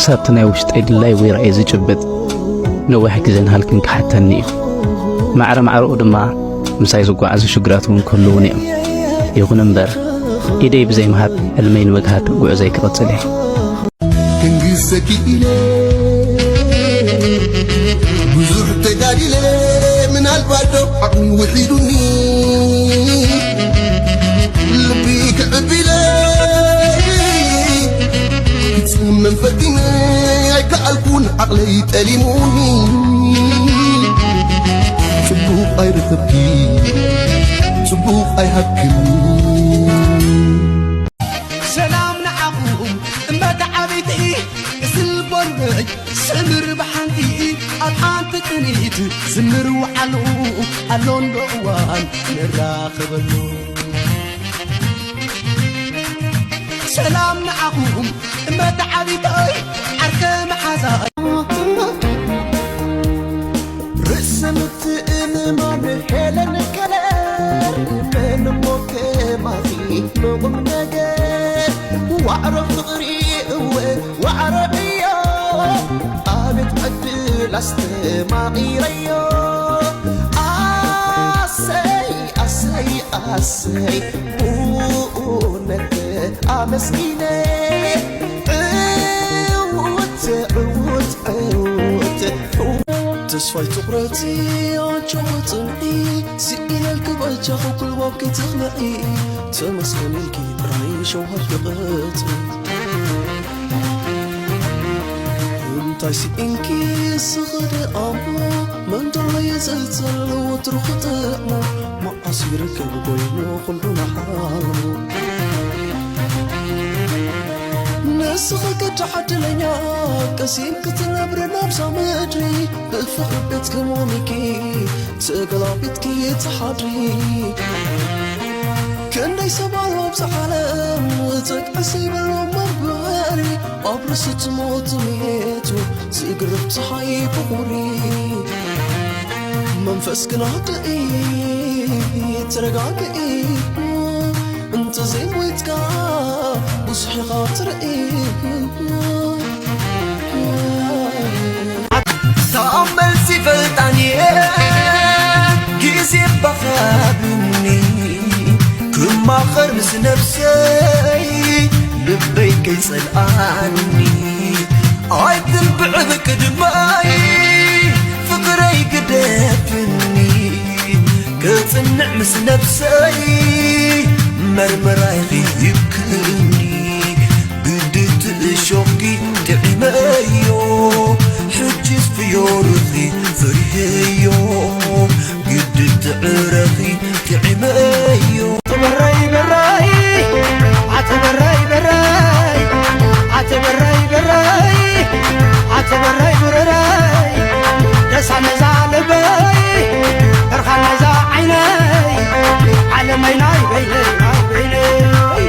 كسرت أنا وشت أيد الله ويرأي زجبت نوح كزين هالكن كحتني معرة قدما مسايز وقعز شجراتهم كلهم يغن مبر إيدي بزي مهاب المين وجهات وعزي كرتلي كنجسك إلي بزرح تداري لي من البردو عقل وحيدني لبي كعبي لي كتسمم فتني كألكون عقلي تلموني صبوك أي رتبكي صبوك أي حكمي سلام نعقوم متعبتي سلبوني سمر بحنتي أطحان تتنيت سمر وحلو اللون بقوان نراخبلو سلام نعقوم متعبتي عركة محزاي رسمت إنما بحيلن كلام من موكي ما في نظم نجاة وأعرف غريق وأعرف إياه قابت عدل استماعي ريو أسي بونك أمسكيني تسفاي تقرأتي أنشوة تنعي سئل الكبجة كل وقت تخلعي تمسكن الكيد رأي شوهر دقاتي انتاي سئنكي صغر أمو من دلي زلزل وترخ طعمو ما أصيرك بقوينو خلونا حالو نسخك تحت لنيا كسين كتنبر نبسا مدري بفقر بيتك موميكي تقلا بيتكي تحضري كندي سبالو بسحالم وتقعسي بلو مرباري أبرس تموت ميتو تقرب تحي بغوري منفسك نهدئي ترقاقئي انت زي مويتكا وصحي خاطري تأمل سفلتاني جيزي بخابني كما خرمس نفسي لبيك يسألاني عايدن بعذك دماي فقري قدفني كتصنع مس نفسي مرمراي غيبكني بدت شوقي تعمايو حجز في يورثي فريهيو قدت عرقي تعمايو تبري براي عتبري براي عتبري براي عتبري براي دسع نزال باي ارخى نزع عيني على ميناي بيني عتبري براي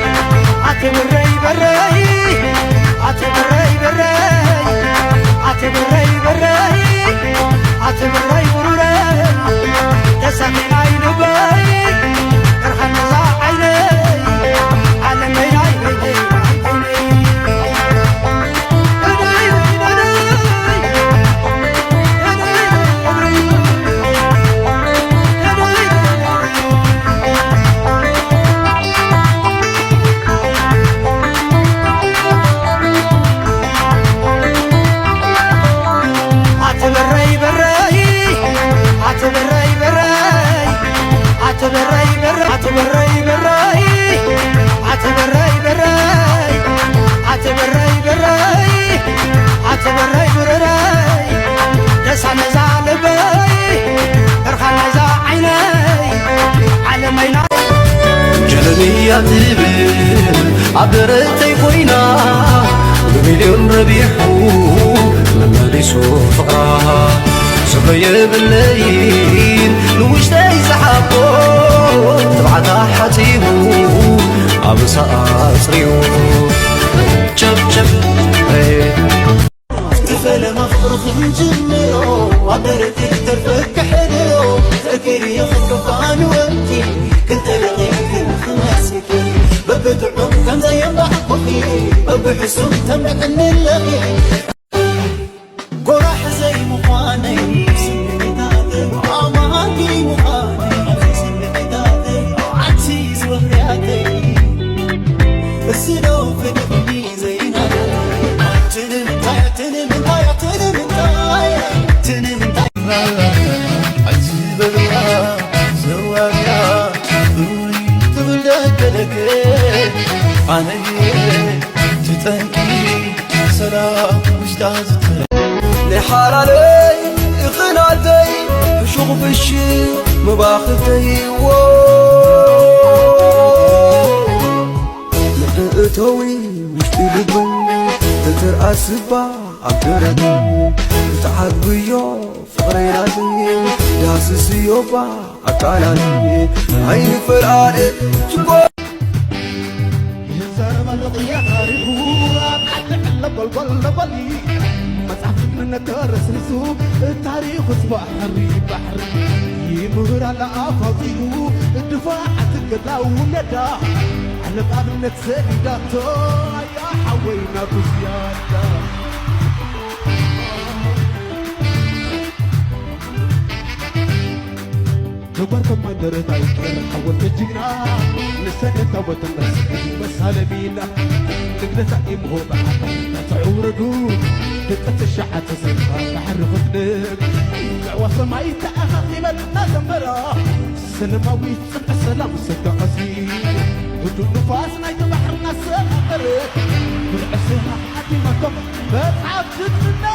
عتبري براي عتبري براي عتبري براي دسع نزع باي ارخى نزع عيني على ميناي بيني جلبية تبل عبرتي خوينا بمليون ربيحو مماليسو فقرا صبي بالليل لوشتي سحابو تبعتا حتيبو عبسا أصريو شب اختفل مفرخ مجمرو عبرتك ترفك حلو تذكري خطفان وانتي كنت لغيك الخماسكي ببدعو كان زي بعض بحسن تملأني اللغي قرح زي مخاني سمعتاتي وعماني مخاني سمعتاتي وعتيز وهرياتي السلو في الدني زينا تنمتايا تنمتايا تنمتايا تنمتايا عتيز بلوها زوايا ضروري تبلد لك أنا تتنكي سلام مش تازت لحالي إخناتي شغف الشي مباخذي لقيتوي مش تلبني تترأس با عبدردي تعبيو فقريناتي داسسيو با عطالاتي عين فرقاني شكو يا تاريخ حتى قلب البلبلي مصحف من الدرس رسوب التاريخ بحري بحري يمر على أفاقيه الدفاع تقدر وندا على بعض نتسدداتو يا حوينا بزيادة جبرت ما درت عيكر حولت الجنا نسنت وتنس بس على بينا نقدر تعيم هو بعد تعوردو دقت الشحة تسلخا بحر فتنك دعوة ما يتأخذ مدنا زمرا سلماوي تسمع السلام سكا قصير بدو النفاس نايت بحرنا ساقرك بالعسها حتي ما كم بتعب جدنا